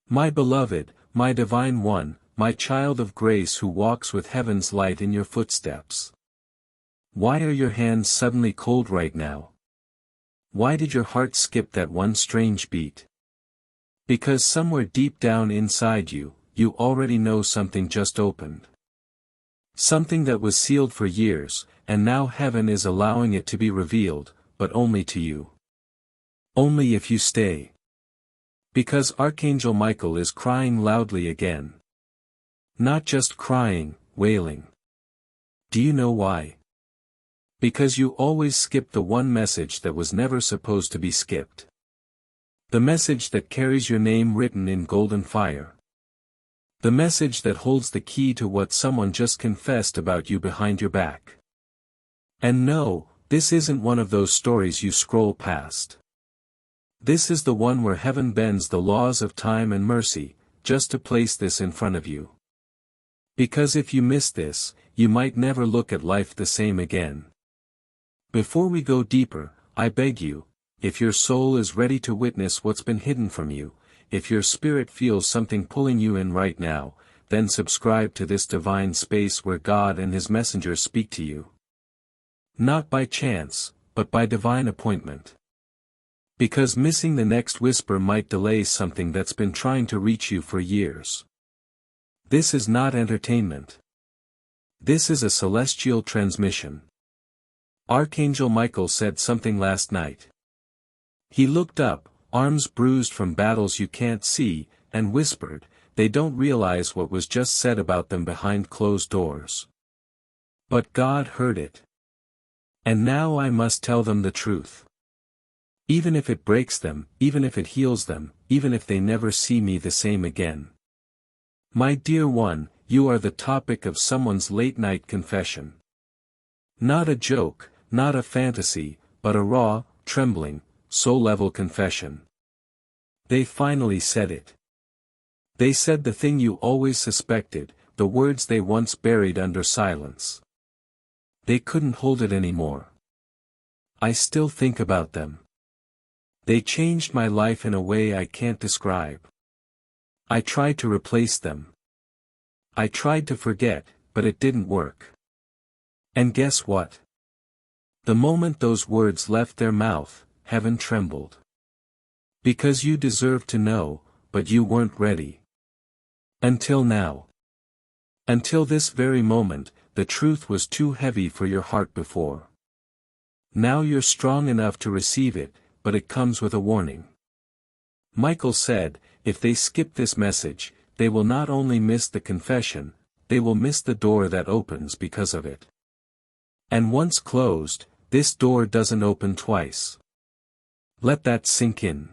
My beloved, my divine one, my child of grace who walks with heaven's light in your footsteps. Why are your hands suddenly cold right now? Why did your heart skip that one strange beat? Because somewhere deep down inside you, you already know something just opened. Something that was sealed for years, and now heaven is allowing it to be revealed, but only to you. Only if you stay. Because Archangel Michael is crying loudly again. Not just crying, wailing. Do you know why? Because you always skip the one message that was never supposed to be skipped. The message that carries your name written in golden fire. The message that holds the key to what someone just confessed about you behind your back. And no, this isn't one of those stories you scroll past. This is the one where heaven bends the laws of time and mercy, just to place this in front of you. Because if you miss this, you might never look at life the same again. Before we go deeper, I beg you, if your soul is ready to witness what's been hidden from you, if your spirit feels something pulling you in right now, then subscribe to this divine space where God and His messengers speak to you. Not by chance, but by divine appointment. Because missing the next whisper might delay something that's been trying to reach you for years. This is not entertainment. This is a celestial transmission. Archangel Michael said something last night. He looked up, arms bruised from battles you can't see, and whispered, they don't realize what was just said about them behind closed doors. But God heard it. And now I must tell them the truth. Even if it breaks them, even if it heals them, even if they never see me the same again. My dear one, you are the topic of someone's late-night confession. Not a joke, not a fantasy, but a raw, trembling, soul-level confession. They finally said it. They said the thing you always suspected, the words they once buried under silence. They couldn't hold it anymore. I still think about them. They changed my life in a way I can't describe. I tried to replace them. I tried to forget, but it didn't work. And guess what? The moment those words left their mouth, heaven trembled. Because you deserved to know, but you weren't ready. Until now. Until this very moment, the truth was too heavy for your heart before. Now you're strong enough to receive it, but it comes with a warning. Michael said, if they skip this message, they will not only miss the confession, they will miss the door that opens because of it. And once closed, this door doesn't open twice. Let that sink in.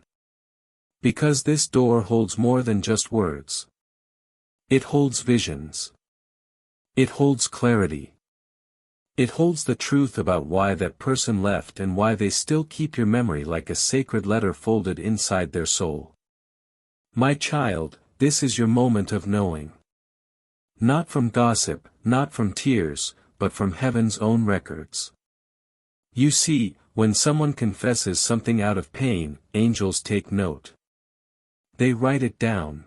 Because this door holds more than just words. It holds visions. It holds clarity. It holds the truth about why that person left and why they still keep your memory like a sacred letter folded inside their soul. My child, this is your moment of knowing. Not from gossip, not from tears, but from heaven's own records. You see, when someone confesses something out of pain, angels take note. They write it down.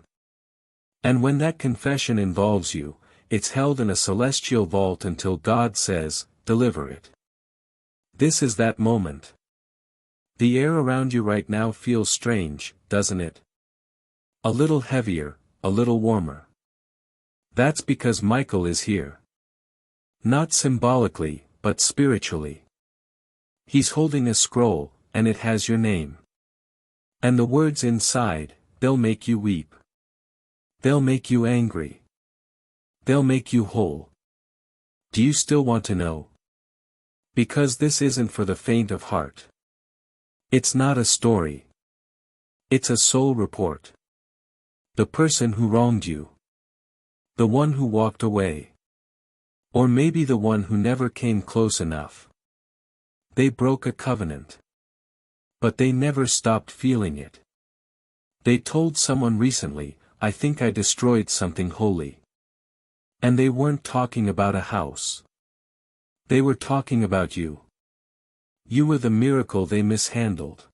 And when that confession involves you, it's held in a celestial vault until God says, deliver it. This is that moment. The air around you right now feels strange, doesn't it? A little heavier, a little warmer. That's because Michael is here. Not symbolically, but spiritually. He's holding a scroll, and it has your name. And the words inside, they'll make you weep. They'll make you angry. They'll make you whole. Do you still want to know? Because this isn't for the faint of heart. It's not a story. It's a soul report. The person who wronged you. The one who walked away. Or maybe the one who never came close enough. They broke a covenant. But they never stopped feeling it. They told someone recently, I think I destroyed something holy. And they weren't talking about a house. They were talking about you. You were the miracle they mishandled.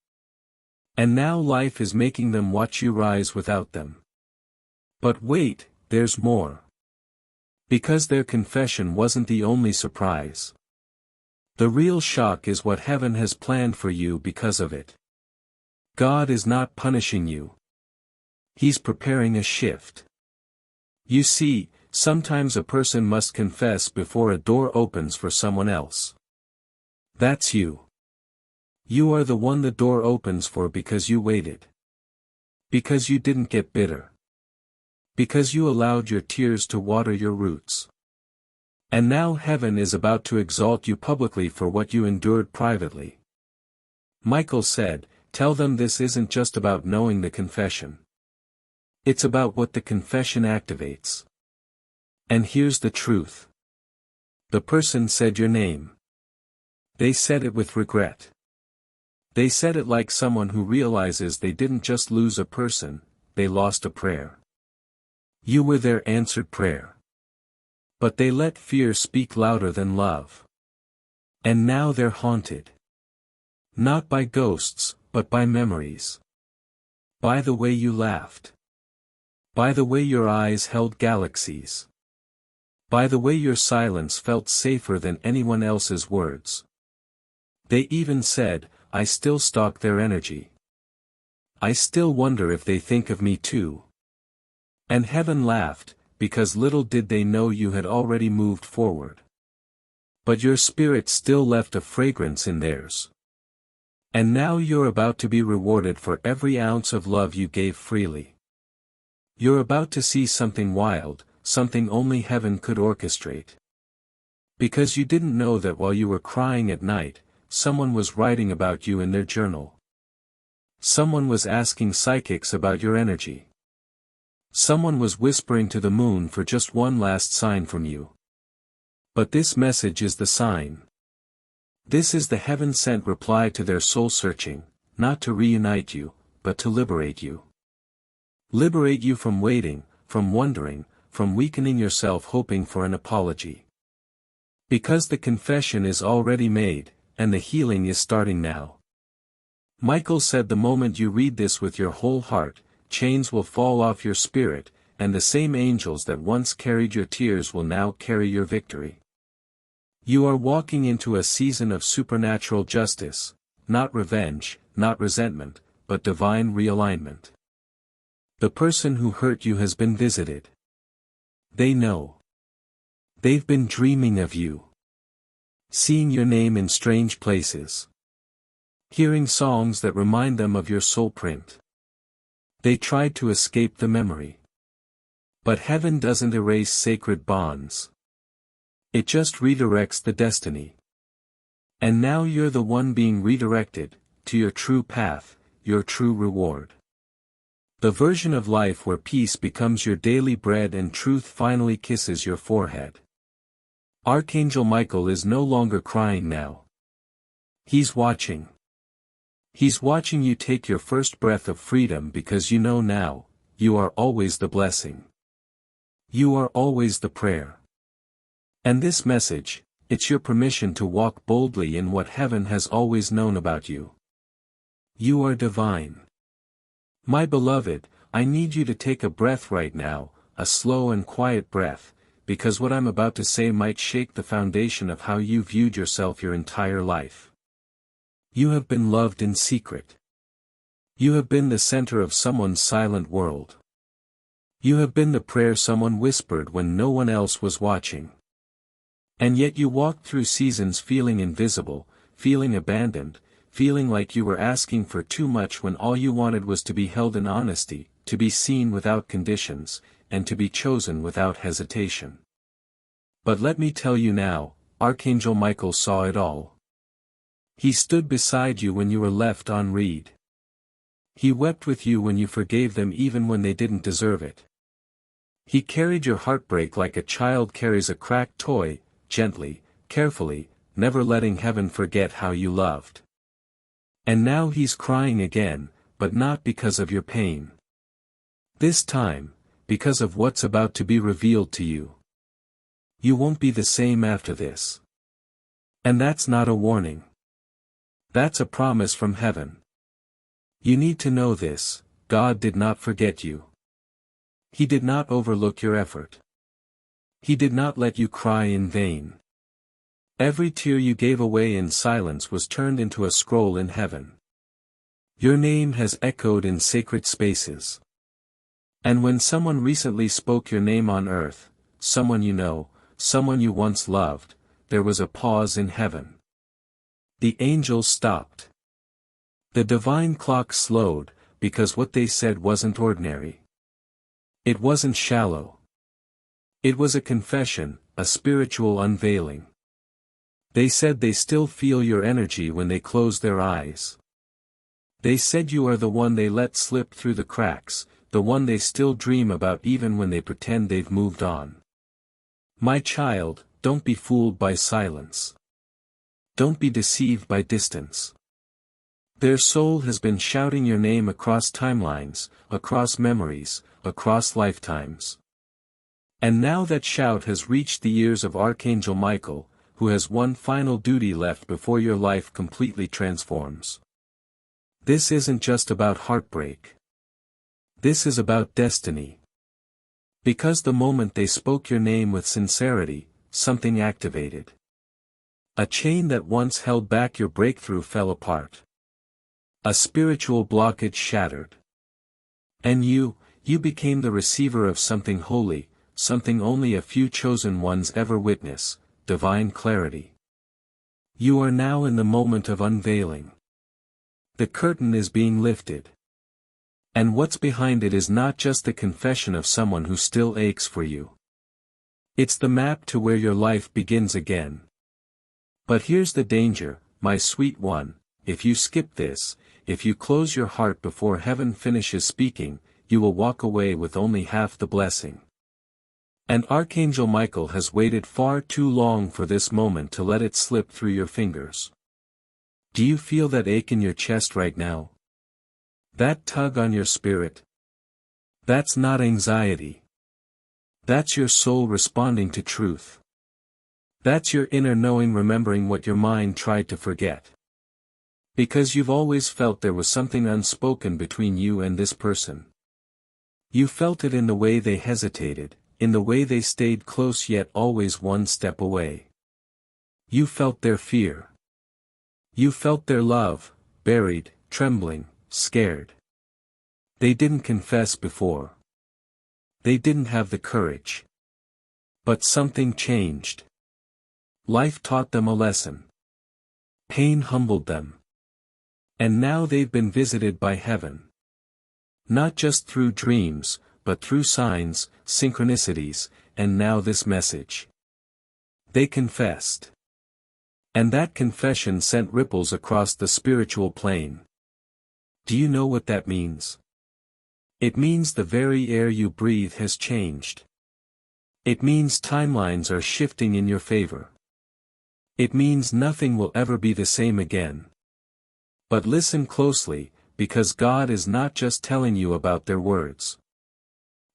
And now life is making them watch you rise without them. But wait, there's more. Because their confession wasn't the only surprise. The real shock is what heaven has planned for you because of it. God is not punishing you. He's preparing a shift. You see, sometimes a person must confess before a door opens for someone else. That's you. You are the one the door opens for because you waited. Because you didn't get bitter. Because you allowed your tears to water your roots. And now heaven is about to exalt you publicly for what you endured privately. Michael said, tell them this isn't just about knowing the confession. It's about what the confession activates. And here's the truth. The person said your name. They said it with regret. They said it like someone who realizes they didn't just lose a person, they lost a prayer. You were their answered prayer. But they let fear speak louder than love. And now they're haunted. Not by ghosts, but by memories. By the way you laughed. By the way your eyes held galaxies. By the way your silence felt safer than anyone else's words. They even said, I still stalk their energy. I still wonder if they think of me too. And heaven laughed, because little did they know you had already moved forward. But your spirit still left a fragrance in theirs. And now you're about to be rewarded for every ounce of love you gave freely. You're about to see something wild, something only heaven could orchestrate. Because you didn't know that while you were crying at night, someone was writing about you in their journal. Someone was asking psychics about your energy. Someone was whispering to the moon for just one last sign from you. But this message is the sign. This is the heaven-sent reply to their soul-searching, not to reunite you, but to liberate you. Liberate you from waiting, from wondering, from weakening yourself hoping for an apology. Because the confession is already made, and the healing is starting now. Michael said the moment you read this with your whole heart, chains will fall off your spirit, and the same angels that once carried your tears will now carry your victory. You are walking into a season of supernatural justice, not revenge, not resentment, but divine realignment. The person who hurt you has been visited. They know. They've been dreaming of you. Seeing your name in strange places. Hearing songs that remind them of your soul print. They tried to escape the memory. But heaven doesn't erase sacred bonds. It just redirects the destiny. And now you're the one being redirected, to your true path, your true reward. The version of life where peace becomes your daily bread and truth finally kisses your forehead. Archangel Michael is no longer crying now. He's watching. He's watching you take your first breath of freedom because you know now, you are always the blessing. You are always the prayer. And this message, it's your permission to walk boldly in what heaven has always known about you. You are divine. My beloved, I need you to take a breath right now, a slow and quiet breath, because what I'm about to say might shake the foundation of how you viewed yourself your entire life. You have been loved in secret. You have been the center of someone's silent world. You have been the prayer someone whispered when no one else was watching. And yet you walked through seasons feeling invisible, feeling abandoned, feeling like you were asking for too much when all you wanted was to be held in honesty, to be seen without conditions, and to be chosen without hesitation. But let me tell you now, Archangel Michael saw it all. He stood beside you when you were left unread. He wept with you when you forgave them even when they didn't deserve it. He carried your heartbreak like a child carries a cracked toy, gently, carefully, never letting heaven forget how you loved. And now he's crying again, but not because of your pain. This time, because of what's about to be revealed to you. You won't be the same after this. And that's not a warning. That's a promise from heaven. You need to know this, God did not forget you. He did not overlook your effort. He did not let you cry in vain. Every tear you gave away in silence was turned into a scroll in heaven. Your name has echoed in sacred spaces. And when someone recently spoke your name on earth, someone you know, someone you once loved, there was a pause in heaven. The angels stopped. The divine clock slowed, because what they said wasn't ordinary. It wasn't shallow. It was a confession, a spiritual unveiling. They said they still feel your energy when they close their eyes. They said you are the one they let slip through the cracks, the one they still dream about even when they pretend they've moved on. My child, don't be fooled by silence. Don't be deceived by distance. Their soul has been shouting your name across timelines, across memories, across lifetimes. And now that shout has reached the ears of Archangel Michael, who has one final duty left before your life completely transforms. This isn't just about heartbreak. This is about destiny. Because the moment they spoke your name with sincerity, something activated. A chain that once held back your breakthrough fell apart. A spiritual blockage shattered. And you became the receiver of something holy, something only a few chosen ones ever witness, divine clarity. You are now in the moment of unveiling. The curtain is being lifted. And what's behind it is not just the confession of someone who still aches for you. It's the map to where your life begins again. But here's the danger, my sweet one, if you skip this, if you close your heart before heaven finishes speaking, you will walk away with only half the blessing. And Archangel Michael has waited far too long for this moment to let it slip through your fingers. Do you feel that ache in your chest right now? That tug on your spirit? That's not anxiety. That's your soul responding to truth. That's your inner knowing remembering what your mind tried to forget. Because you've always felt there was something unspoken between you and this person. You felt it in the way they hesitated, in the way they stayed close yet always one step away. You felt their fear. You felt their love, buried, trembling, scared. They didn't confess before. They didn't have the courage. But something changed. Life taught them a lesson. Pain humbled them. And now they've been visited by heaven. Not just through dreams, but through signs, synchronicities, and now this message. They confessed. And that confession sent ripples across the spiritual plane. Do you know what that means? It means the very air you breathe has changed. It means timelines are shifting in your favor. It means nothing will ever be the same again. But listen closely, because God is not just telling you about their words.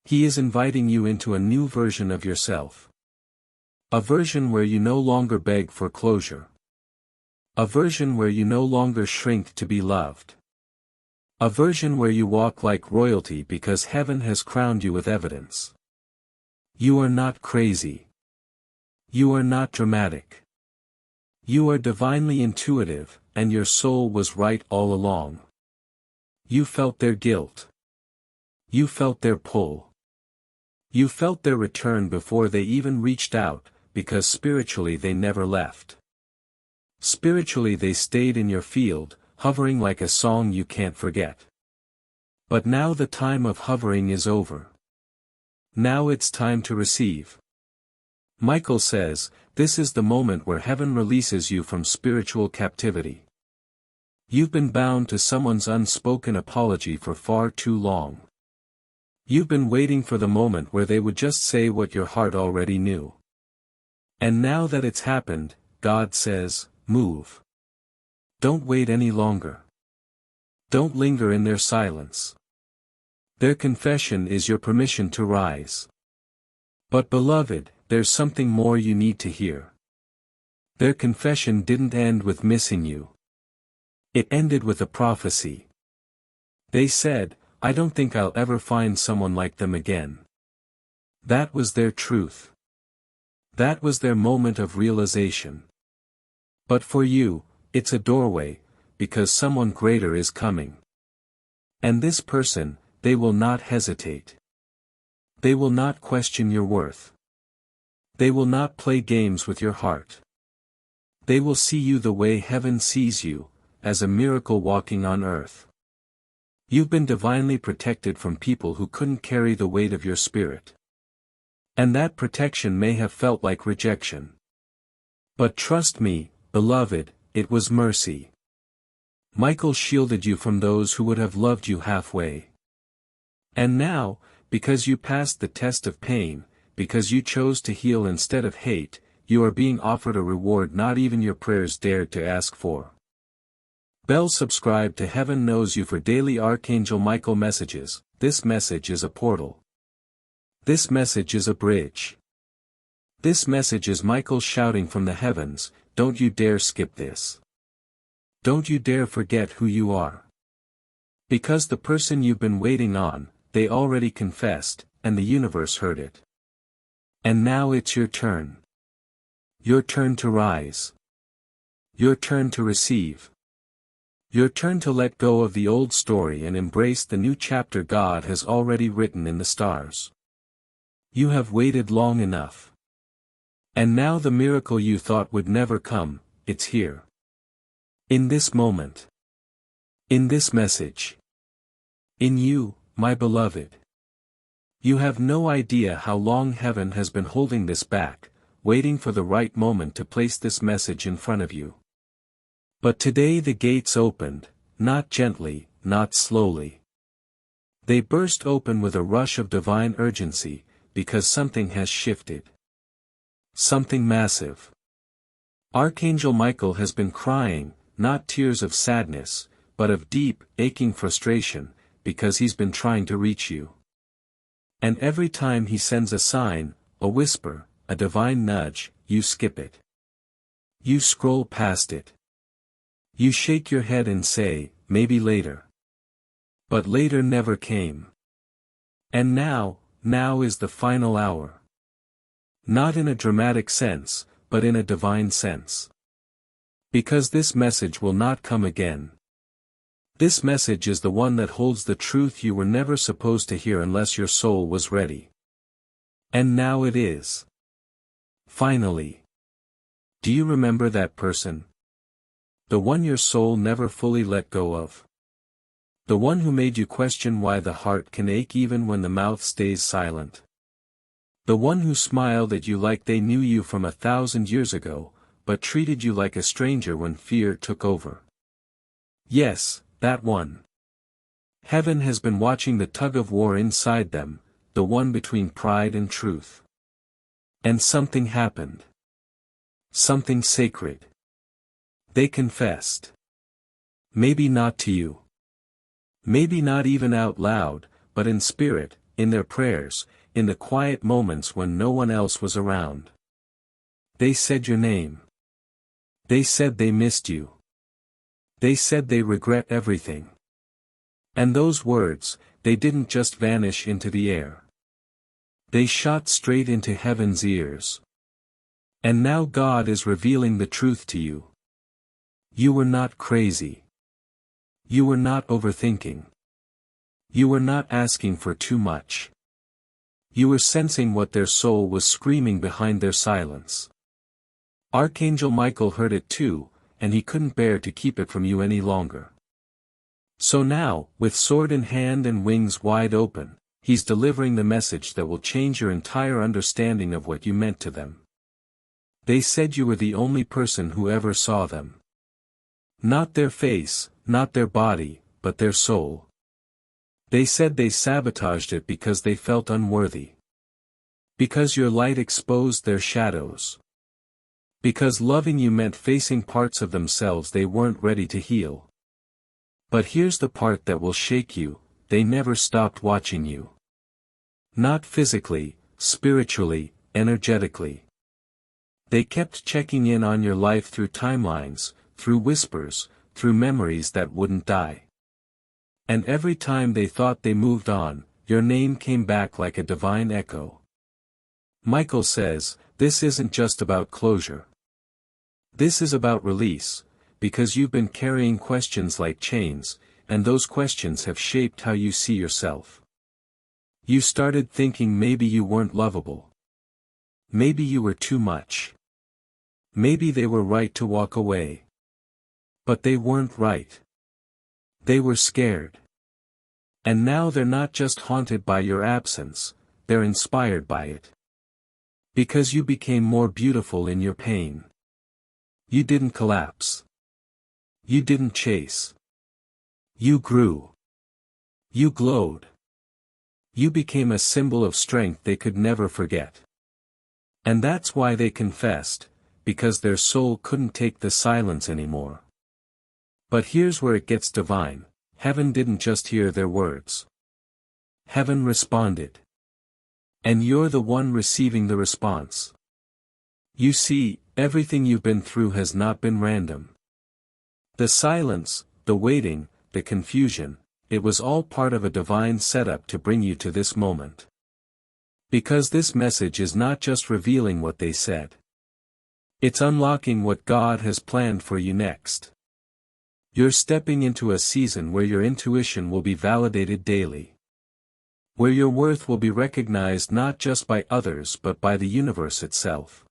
He is inviting you into a new version of yourself. A version where you no longer beg for closure. A version where you no longer shrink to be loved. A version where you walk like royalty because heaven has crowned you with evidence. You are not crazy. You are not dramatic. You are divinely intuitive, and your soul was right all along. You felt their guilt. You felt their pull. You felt their return before they even reached out, because spiritually they never left. Spiritually they stayed in your field, hovering like a song you can't forget. But now the time of hovering is over. Now it's time to receive. Michael says, this is the moment where heaven releases you from spiritual captivity. You've been bound to someone's unspoken apology for far too long. You've been waiting for the moment where they would just say what your heart already knew. And now that it's happened, God says, move. Don't wait any longer. Don't linger in their silence. Their confession is your permission to rise. But beloved, there's something more you need to hear. Their confession didn't end with missing you. It ended with a prophecy. They said, I don't think I'll ever find someone like them again. That was their truth. That was their moment of realization. But for you, it's a doorway, because someone greater is coming. And this person, they will not hesitate. They will not question your worth. They will not play games with your heart. They will see you the way heaven sees you, as a miracle walking on earth. You've been divinely protected from people who couldn't carry the weight of your spirit. And that protection may have felt like rejection. But trust me, beloved, it was mercy. Michael shielded you from those who would have loved you halfway. And now, because you passed the test of pain, because you chose to heal instead of hate, you are being offered a reward not even your prayers dared to ask for. Bell subscribe to Heaven Knows You for daily Archangel Michael messages. This message is a portal. This message is a bridge. This message is Michael shouting from the heavens, don't you dare skip this. Don't you dare forget who you are. Because the person you've been waiting on, they already confessed, and the universe heard it. And now it's your turn. Your turn to rise. Your turn to receive. Your turn to let go of the old story and embrace the new chapter God has already written in the stars. You have waited long enough. And now the miracle you thought would never come, it's here. In this moment. In this message. In you, my beloved. You have no idea how long heaven has been holding this back, waiting for the right moment to place this message in front of you. But today the gates opened, not gently, not slowly. They burst open with a rush of divine urgency, because something has shifted. Something massive. Archangel Michael has been crying, not tears of sadness, but of deep, aching frustration, because he's been trying to reach you. And every time he sends a sign, a whisper, a divine nudge, you skip it. You scroll past it. You shake your head and say, maybe later. But later never came. And now is the final hour. Not in a dramatic sense, but in a divine sense. Because this message will not come again. This message is the one that holds the truth you were never supposed to hear unless your soul was ready. And now it is. Finally. Do you remember that person? The one your soul never fully let go of. The one who made you question why the heart can ache even when the mouth stays silent. The one who smiled at you like they knew you from 1,000 years ago, but treated you like a stranger when fear took over. Yes, that one. Heaven has been watching the tug-of-war inside them, the one between pride and truth. And something happened. Something sacred. They confessed. Maybe not to you. Maybe not even out loud, but in spirit, in their prayers, in the quiet moments when no one else was around. They said your name. They said they missed you. They said they regret everything. And those words, they didn't just vanish into the air. They shot straight into heaven's ears. And now God is revealing the truth to you. You were not crazy. You were not overthinking. You were not asking for too much. You were sensing what their soul was screaming behind their silence. Archangel Michael heard it too, and he couldn't bear to keep it from you any longer. So now, with sword in hand and wings wide open, he's delivering the message that will change your entire understanding of what you meant to them. They said you were the only person who ever saw them. Not their face, not their body, but their soul. They said they sabotaged it because they felt unworthy. Because your light exposed their shadows. Because loving you meant facing parts of themselves they weren't ready to heal. But here's the part that will shake you, they never stopped watching you. Not physically, spiritually, energetically. They kept checking in on your life through timelines, through whispers, through memories that wouldn't die. And every time they thought they moved on, your name came back like a divine echo. Michael says, this isn't just about closure. This is about release, because you've been carrying questions like chains, and those questions have shaped how you see yourself. You started thinking maybe you weren't lovable. Maybe you were too much. Maybe they were right to walk away. But they weren't right. They were scared. And now they're not just haunted by your absence, they're inspired by it. Because you became more beautiful in your pain. You didn't collapse. You didn't chase. You grew. You glowed. You became a symbol of strength they could never forget. And that's why they confessed, because their soul couldn't take the silence anymore. But here's where it gets divine. Heaven didn't just hear their words. Heaven responded. And you're the one receiving the response. You see, everything you've been through has not been random. The silence, the waiting, the confusion, it was all part of a divine setup to bring you to this moment. Because this message is not just revealing what they said. It's unlocking what God has planned for you next. You're stepping into a season where your intuition will be validated daily. Where your worth will be recognized not just by others but by the universe itself.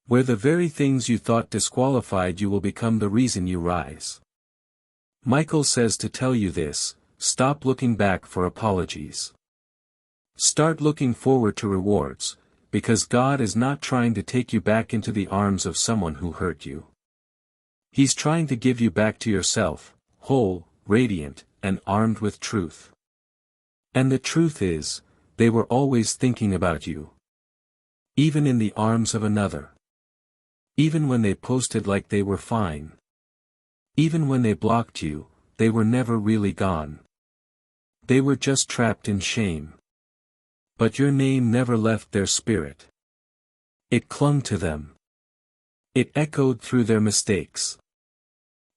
Where the very things you thought disqualified you will become the reason you rise. Michael says to tell you this, stop looking back for apologies. Start looking forward to rewards, because God is not trying to take you back into the arms of someone who hurt you. He's trying to give you back to yourself, whole, radiant, and armed with truth. And the truth is, they were always thinking about you. Even in the arms of another. Even when they posted like they were fine. Even when they blocked you, they were never really gone. They were just trapped in shame. But your name never left their spirit. It clung to them. It echoed through their mistakes.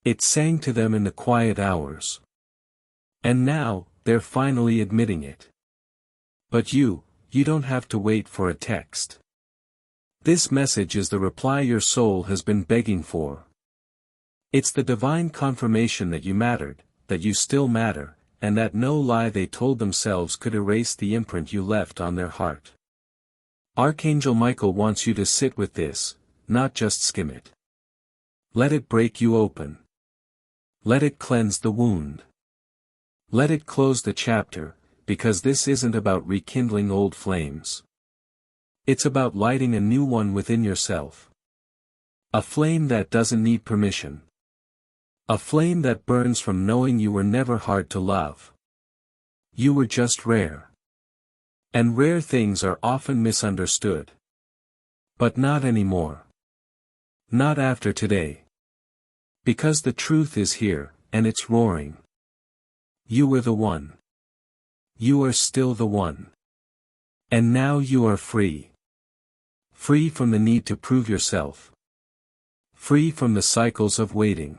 It sang to them in the quiet hours. And now, they're finally admitting it. But you don't have to wait for a text. This message is the reply your soul has been begging for. It's the divine confirmation that you mattered, that you still matter, and that no lie they told themselves could erase the imprint you left on their heart. Archangel Michael wants you to sit with this, not just skim it. Let it break you open. Let it cleanse the wound. Let it close the chapter, because this isn't about rekindling old flames. It's about lighting a new one within yourself. A flame that doesn't need permission. A flame that burns from knowing you were never hard to love. You were just rare. And rare things are often misunderstood. But not anymore. Not after today. Because the truth is here, and it's roaring. You were the one. You are still the one. And now you are free. Free from the need to prove yourself. Free from the cycles of waiting.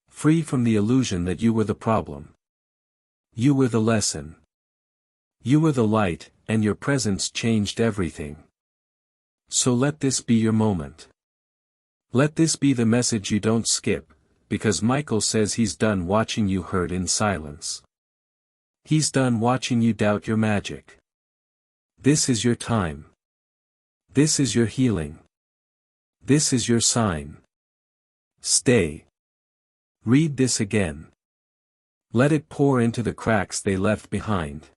Free from the illusion that you were the problem. You were the lesson. You were the light, and your presence changed everything. So let this be your moment. Let this be the message you don't skip, because Michael says he's done watching you hurt in silence. He's done watching you doubt your magic. This is your time. This is your healing. This is your sign. Stay. Read this again. Let it pour into the cracks they left behind.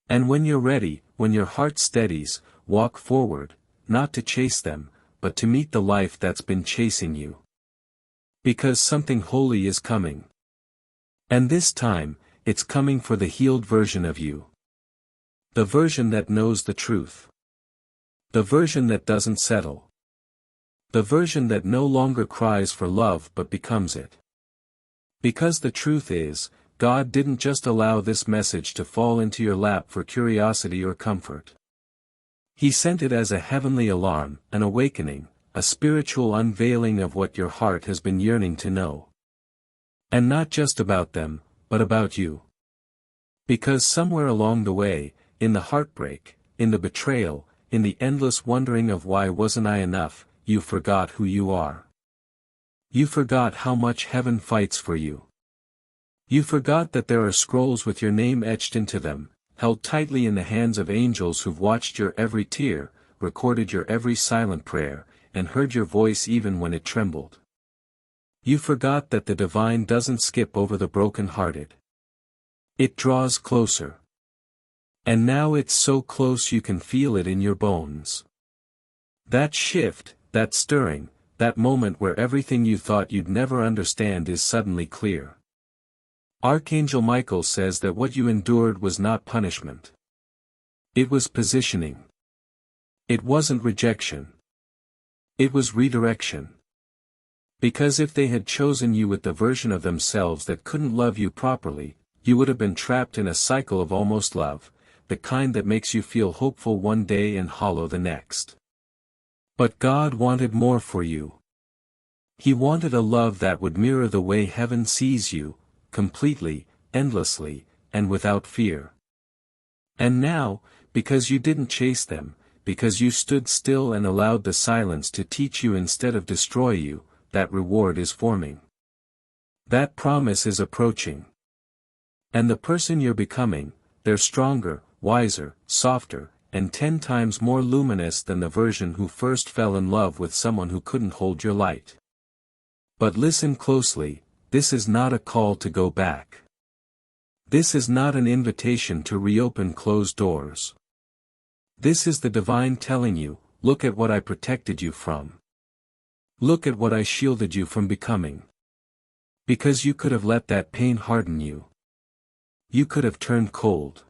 And when you're ready, when your heart steadies, walk forward, not to chase them, but to meet the life that's been chasing you. Because something holy is coming. And this time, it's coming for the healed version of you. The version that knows the truth. The version that doesn't settle. The version that no longer cries for love but becomes it. Because the truth is, God didn't just allow this message to fall into your lap for curiosity or comfort. He sent it as a heavenly alarm, an awakening, a spiritual unveiling of what your heart has been yearning to know. And not just about them, but about you. Because somewhere along the way, in the heartbreak, in the betrayal, in the endless wondering of why wasn't I enough, you forgot who you are. You forgot how much heaven fights for you. You forgot that there are scrolls with your name etched into them, held tightly in the hands of angels who've watched your every tear, recorded your every silent prayer, and heard your voice even when it trembled. You forgot that the divine doesn't skip over the broken-hearted. It draws closer. And now it's so close you can feel it in your bones. That shift, that stirring, that moment where everything you thought you'd never understand is suddenly clear. Archangel Michael says that what you endured was not punishment. It was positioning. It wasn't rejection. It was redirection. Because if they had chosen you with the version of themselves that couldn't love you properly, you would have been trapped in a cycle of almost love, the kind that makes you feel hopeful one day and hollow the next. But God wanted more for you. He wanted a love that would mirror the way heaven sees you, completely, endlessly, and without fear. And now, because you didn't chase them, because you stood still and allowed the silence to teach you instead of destroy you, that reward is forming. That promise is approaching. And the person you're becoming, they're stronger, wiser, softer, and 10 times more luminous than the version who first fell in love with someone who couldn't hold your light. But listen closely, this is not a call to go back. This is not an invitation to reopen closed doors. This is the divine telling you, look at what I protected you from. Look at what I shielded you from becoming. Because you could have let that pain harden you. You could have turned cold.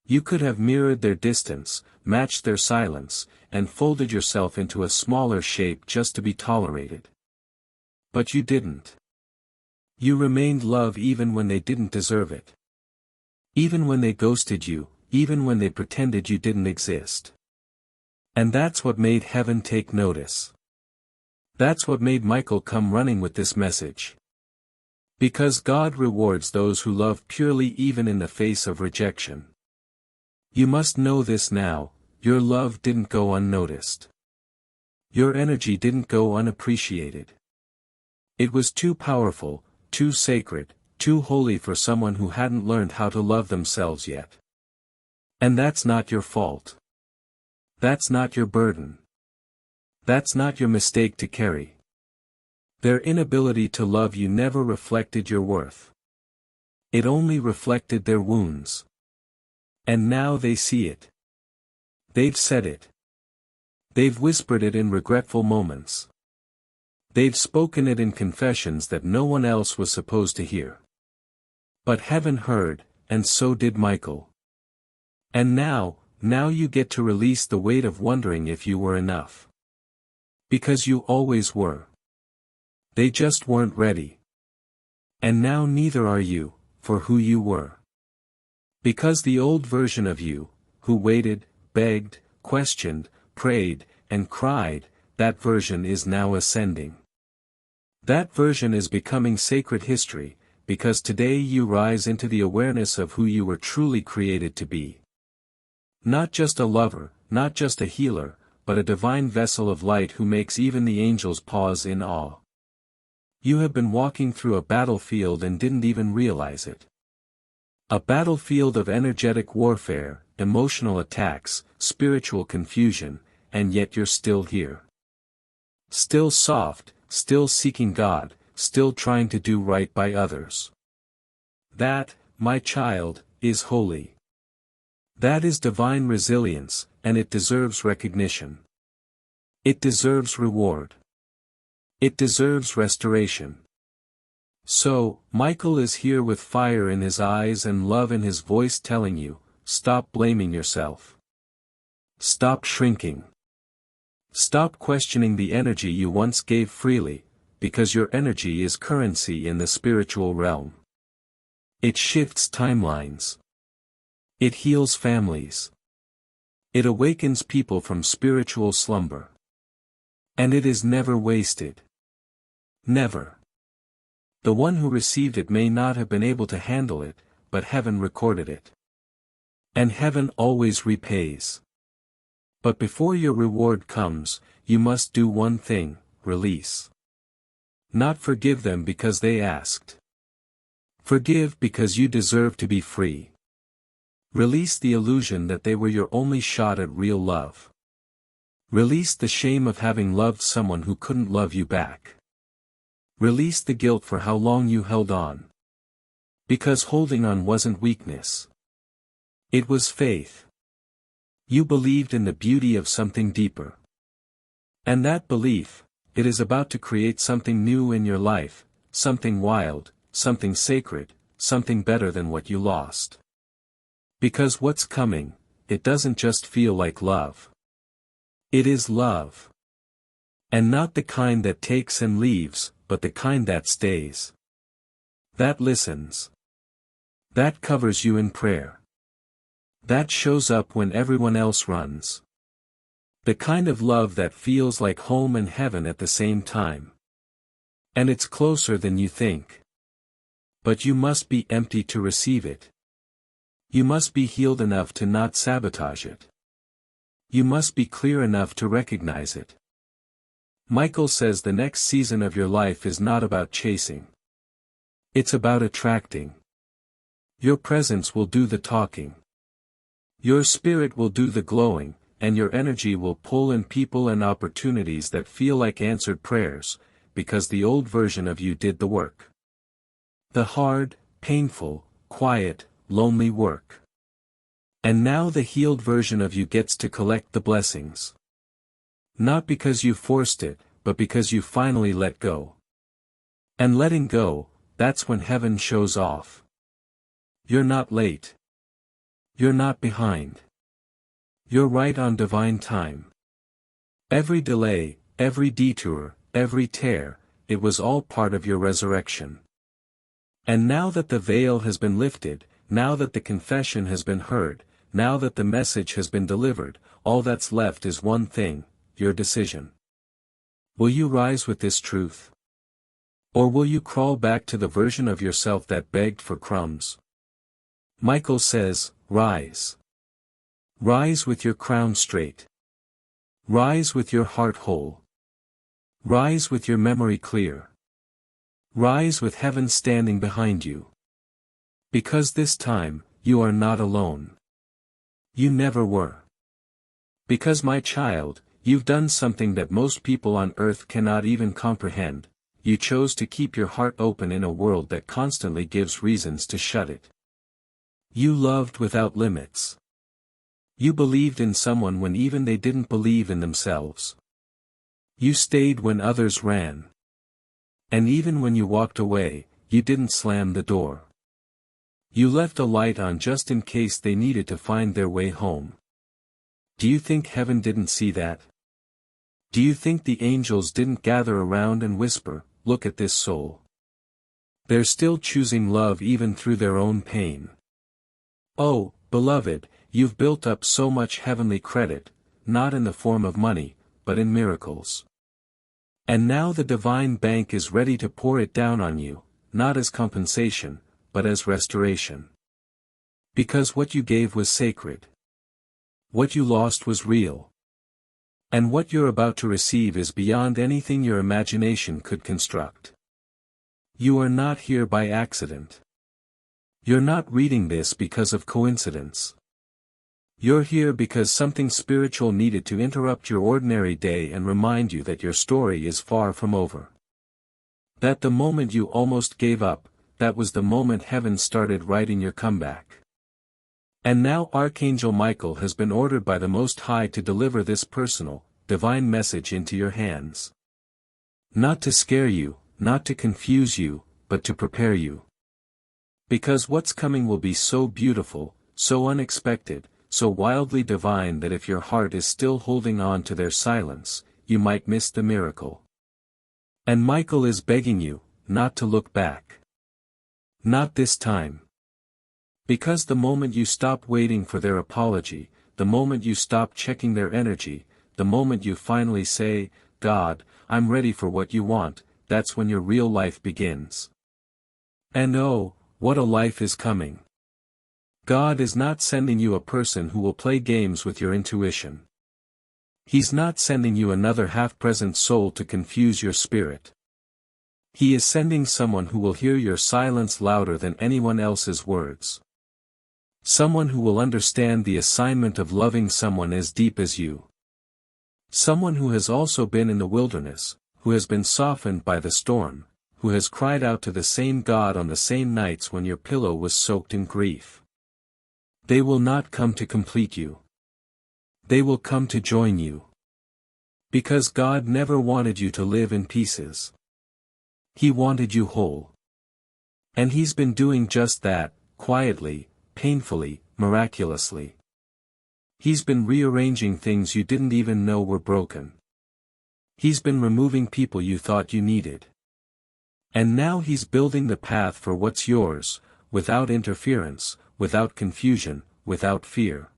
You could have mirrored their distance, matched their silence, and folded yourself into a smaller shape just to be tolerated. But you didn't. You remained love even when they didn't deserve it. Even when they ghosted you, even when they pretended you didn't exist. And that's what made heaven take notice. That's what made Michael come running with this message. Because God rewards those who love purely even in the face of rejection. You must know this now, your love didn't go unnoticed. Your energy didn't go unappreciated. It was too powerful, too sacred, too holy for someone who hadn't learned how to love themselves yet. And that's not your fault. That's not your burden. That's not your mistake to carry. Their inability to love you never reflected your worth. It only reflected their wounds. And now they see it. They've said it. They've whispered it in regretful moments. They've spoken it in confessions that no one else was supposed to hear. But heaven heard, and so did Michael. And now you get to release the weight of wondering if you were enough. Because you always were. They just weren't ready. And now neither are you, for who you were. Because the old version of you, who waited, begged, questioned, prayed, and cried, that version is now ascending. That version is becoming sacred history, because today you rise into the awareness of who you were truly created to be. Not just a lover, not just a healer, but a divine vessel of light who makes even the angels pause in awe. You have been walking through a battlefield and didn't even realize it. A battlefield of energetic warfare, emotional attacks, spiritual confusion, and yet you're still here. Still soft, still seeking God, still trying to do right by others. That, my child, is holy. That is divine resilience, and it deserves recognition. It deserves reward. It deserves restoration. So, Michael is here with fire in his eyes and love in his voice telling you, stop blaming yourself. Stop shrinking. Stop questioning the energy you once gave freely, because your energy is currency in the spiritual realm. It shifts timelines. It heals families. It awakens people from spiritual slumber. And it is never wasted. Never. The one who received it may not have been able to handle it, but heaven recorded it. And heaven always repays. But before your reward comes, you must do one thing: release. Not forgive them because they asked. Forgive because you deserve to be free. Release the illusion that they were your only shot at real love. Release the shame of having loved someone who couldn't love you back. Release the guilt for how long you held on. Because holding on wasn't weakness. It was faith. You believed in the beauty of something deeper. And that belief, it is about to create something new in your life, something wild, something sacred, something better than what you lost. Because what's coming, it doesn't just feel like love. It is love. And not the kind that takes and leaves, but the kind that stays. That listens. That covers you in prayer. That shows up when everyone else runs. The kind of love that feels like home and heaven at the same time. And it's closer than you think. But you must be empty to receive it. You must be healed enough to not sabotage it. You must be clear enough to recognize it. Michael says the next season of your life is not about chasing. It's about attracting. Your presence will do the talking. Your spirit will do the glowing, and your energy will pull in people and opportunities that feel like answered prayers, because the old version of you did the work. The hard, painful, quiet, lonely work. And now the healed version of you gets to collect the blessings. Not because you forced it, but because you finally let go. And letting go, that's when heaven shows off. You're not late. You're not behind. You're right on divine time. Every delay, every detour, every tear, it was all part of your resurrection. And now that the veil has been lifted, now that the confession has been heard, now that the message has been delivered, all that's left is one thing: your decision. Will you rise with this truth? Or will you crawl back to the version of yourself that begged for crumbs? Michael says, rise. Rise with your crown straight. Rise with your heart whole. Rise with your memory clear. Rise with heaven standing behind you. Because this time, you are not alone. You never were. Because, my child, you've done something that most people on earth cannot even comprehend. You chose to keep your heart open in a world that constantly gives reasons to shut it. You loved without limits. You believed in someone when even they didn't believe in themselves. You stayed when others ran. And even when you walked away, you didn't slam the door. You left a light on just in case they needed to find their way home. Do you think heaven didn't see that? Do you think the angels didn't gather around and whisper, "Look at this soul"? They're still choosing love even through their own pain. Oh, beloved, you've built up so much heavenly credit, not in the form of money, but in miracles. And now the divine bank is ready to pour it down on you, not as compensation, but as restoration. Because what you gave was sacred. What you lost was real. And what you're about to receive is beyond anything your imagination could construct. You are not here by accident. You're not reading this because of coincidence. You're here because something spiritual needed to interrupt your ordinary day and remind you that your story is far from over. That the moment you almost gave up, that was the moment heaven started writing your comeback. And now Archangel Michael has been ordered by the Most High to deliver this personal, divine message into your hands. Not to scare you, not to confuse you, but to prepare you. Because what's coming will be so beautiful, so unexpected, so wildly divine that if your heart is still holding on to their silence, you might miss the miracle. And Michael is begging you, not to look back. Not this time. Because the moment you stop waiting for their apology, the moment you stop checking their energy, the moment you finally say, "God, I'm ready for what you want," that's when your real life begins. And oh, what a life is coming. God is not sending you a person who will play games with your intuition. He's not sending you another half-present soul to confuse your spirit. He is sending someone who will hear your silence louder than anyone else's words. Someone who will understand the assignment of loving someone as deep as you. Someone who has also been in the wilderness, who has been softened by the storm, who has cried out to the same God on the same nights when your pillow was soaked in grief. They will not come to complete you. They will come to join you. Because God never wanted you to live in pieces. He wanted you whole. And He's been doing just that, quietly, painfully, miraculously. He's been rearranging things you didn't even know were broken. He's been removing people you thought you needed. And now He's building the path for what's yours, without interference, without confusion, without fear.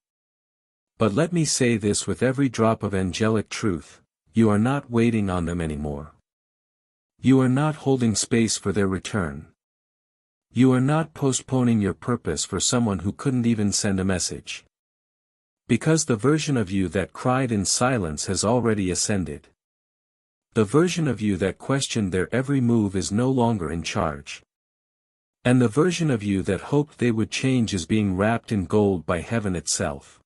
But let me say this with every drop of angelic truth, you are not waiting on them anymore. You are not holding space for their return. You are not postponing your purpose for someone who couldn't even send a message. Because the version of you that cried in silence has already ascended. The version of you that questioned their every move is no longer in charge. And the version of you that hoped they would change is being wrapped in gold by heaven itself.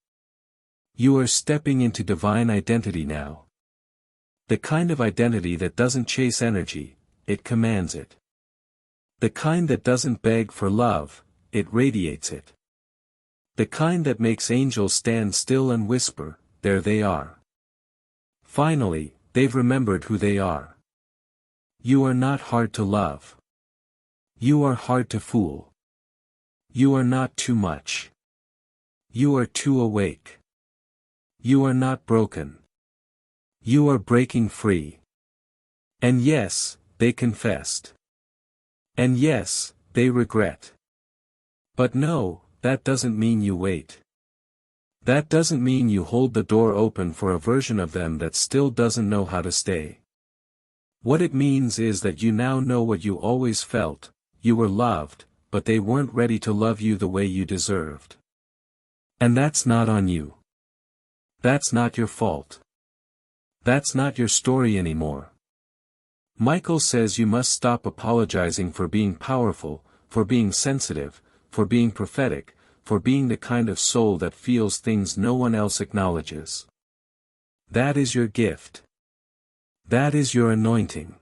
You are stepping into divine identity now. The kind of identity that doesn't chase energy, it commands it. The kind that doesn't beg for love, it radiates it. The kind that makes angels stand still and whisper, there they are. Finally, they've remembered who they are. You are not hard to love. You are hard to fool. You are not too much. You are too awake. You are not broken. You are breaking free. And yes, they confessed. And yes, they regret. But no, that doesn't mean you wait. That doesn't mean you hold the door open for a version of them that still doesn't know how to stay. What it means is that you now know what you always felt, you were loved, but they weren't ready to love you the way you deserved. And that's not on you. That's not your fault. That's not your story anymore. Michael says you must stop apologizing for being powerful, for being sensitive, for being prophetic, for being the kind of soul that feels things no one else acknowledges. That is your gift. That is your anointing.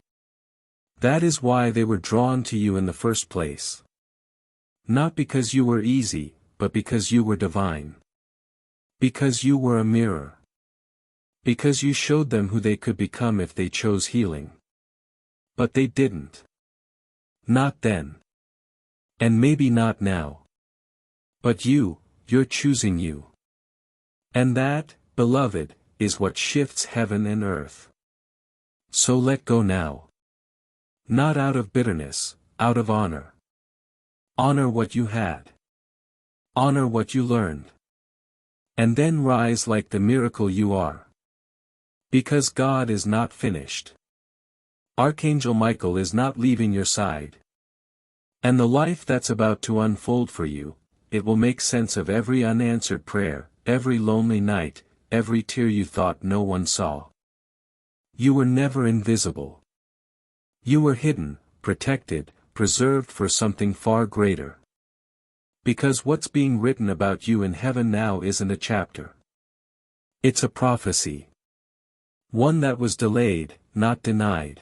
That is why they were drawn to you in the first place. Not because you were easy, but because you were divine. Because you were a mirror. Because you showed them who they could become if they chose healing. But they didn't. Not then. And maybe not now. But you're choosing you. And that, beloved, is what shifts heaven and earth. So let go now. Not out of bitterness, out of honor. Honor what you had. Honor what you learned. And then rise like the miracle you are. Because God is not finished. Archangel Michael is not leaving your side. And the life that's about to unfold for you, it will make sense of every unanswered prayer, every lonely night, every tear you thought no one saw. You were never invisible. You were hidden, protected, preserved for something far greater. Because what's being written about you in heaven now isn't a chapter. It's a prophecy. One that was delayed, not denied.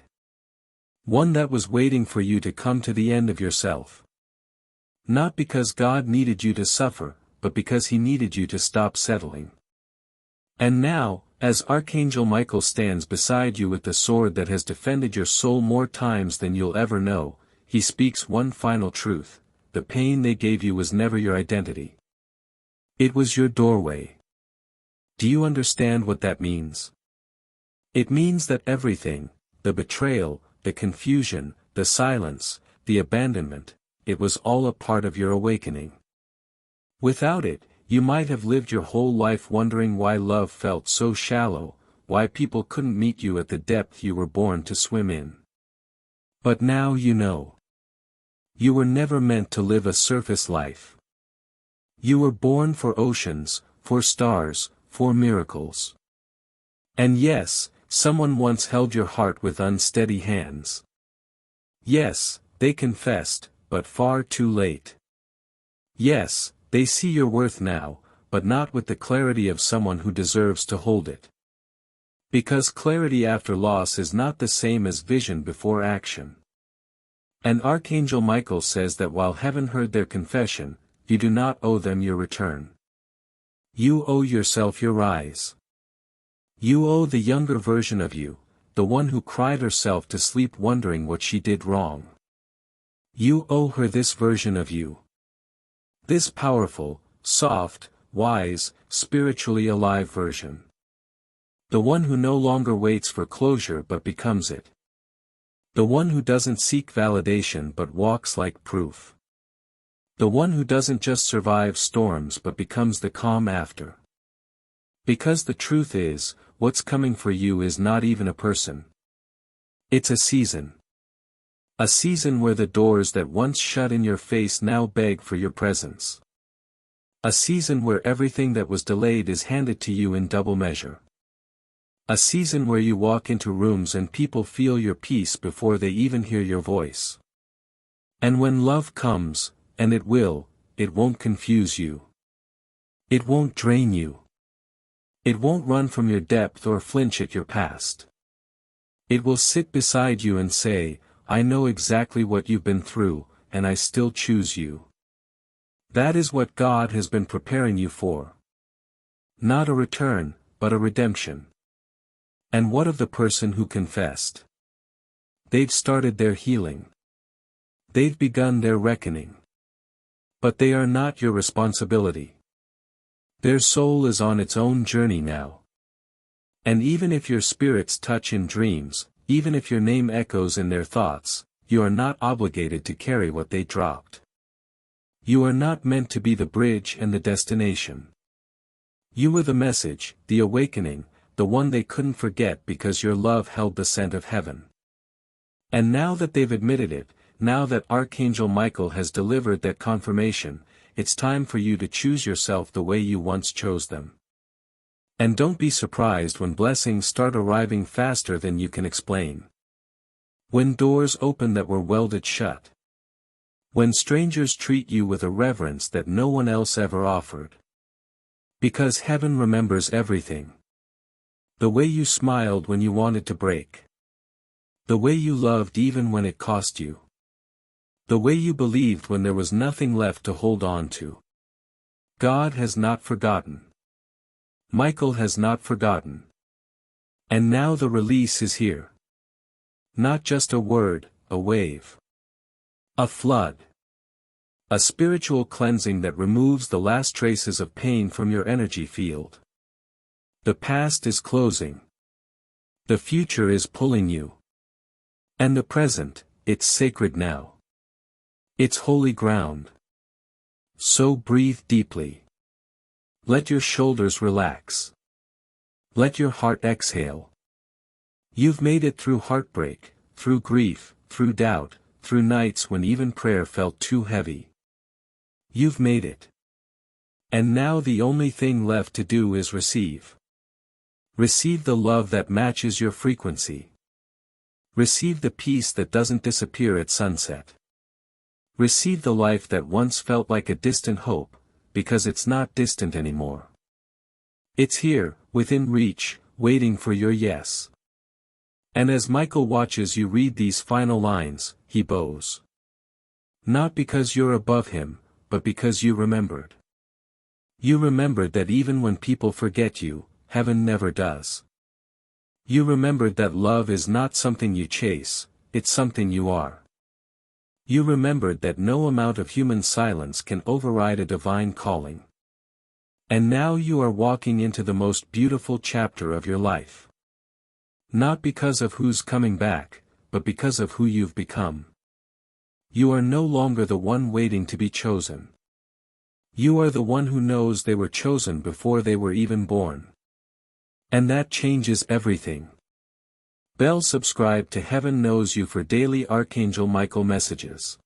One that was waiting for you to come to the end of yourself. Not because God needed you to suffer, but because He needed you to stop settling. And now, as Archangel Michael stands beside you with the sword that has defended your soul more times than you'll ever know, he speaks one final truth: the pain they gave you was never your identity. It was your doorway. Do you understand what that means? It means that everything, the betrayal, the confusion, the silence, the abandonment, it was all a part of your awakening. Without it, you might have lived your whole life wondering why love felt so shallow, why people couldn't meet you at the depth you were born to swim in. But now you know. You were never meant to live a surface life. You were born for oceans, for stars, for miracles. And yes, someone once held your heart with unsteady hands. Yes, they confessed, but far too late. Yes, they see your worth now, but not with the clarity of someone who deserves to hold it. Because clarity after loss is not the same as vision before action. And Archangel Michael says that while heaven heard their confession, you do not owe them your return. You owe yourself your rise. You owe the younger version of you, the one who cried herself to sleep wondering what she did wrong. You owe her this version of you. This powerful, soft, wise, spiritually alive version. The one who no longer waits for closure but becomes it. The one who doesn't seek validation but walks like proof. The one who doesn't just survive storms but becomes the calm after. Because the truth is, what's coming for you is not even a person. It's a season. A season where the doors that once shut in your face now beg for your presence. A season where everything that was delayed is handed to you in double measure. A season where you walk into rooms and people feel your peace before they even hear your voice. And when love comes, and it will, it won't confuse you. It won't drain you. It won't run from your depth or flinch at your past. It will sit beside you and say, I know exactly what you've been through, and I still choose you. That is what God has been preparing you for. Not a return, but a redemption. And what of the person who confessed? They've started their healing. They've begun their reckoning. But they are not your responsibility. Their soul is on its own journey now. And even if your spirits touch in dreams, even if your name echoes in their thoughts, you are not obligated to carry what they dropped. You are not meant to be the bridge and the destination. You were the message, the awakening, the one they couldn't forget because your love held the scent of heaven. And now that they've admitted it, now that Archangel Michael has delivered that confirmation, it's time for you to choose yourself the way you once chose them. And don't be surprised when blessings start arriving faster than you can explain. When doors open that were welded shut. When strangers treat you with a reverence that no one else ever offered. Because heaven remembers everything. The way you smiled when you wanted to break. The way you loved even when it cost you. The way you believed when there was nothing left to hold on to. God has not forgotten. Michael has not forgotten. And now the release is here. Not just a word, a wave. A flood. A spiritual cleansing that removes the last traces of pain from your energy field. The past is closing. The future is pulling you. And the present, it's sacred now. It's holy ground. So breathe deeply. Let your shoulders relax. Let your heart exhale. You've made it through heartbreak, through grief, through doubt, through nights when even prayer felt too heavy. You've made it. And now the only thing left to do is receive. Receive the love that matches your frequency. Receive the peace that doesn't disappear at sunset. Receive the life that once felt like a distant hope, because it's not distant anymore. It's here, within reach, waiting for your yes. And as Michael watches you read these final lines, he bows. Not because you're above him, but because you remembered. You remembered that even when people forget you, heaven never does. You remembered that love is not something you chase, it's something you are. You remembered that no amount of human silence can override a divine calling. And now you are walking into the most beautiful chapter of your life. Not because of who's coming back, but because of who you've become. You are no longer the one waiting to be chosen. You are the one who knows they were chosen before they were even born. And that changes everything. Subscribe to Heaven Knows You for daily Archangel Michael messages.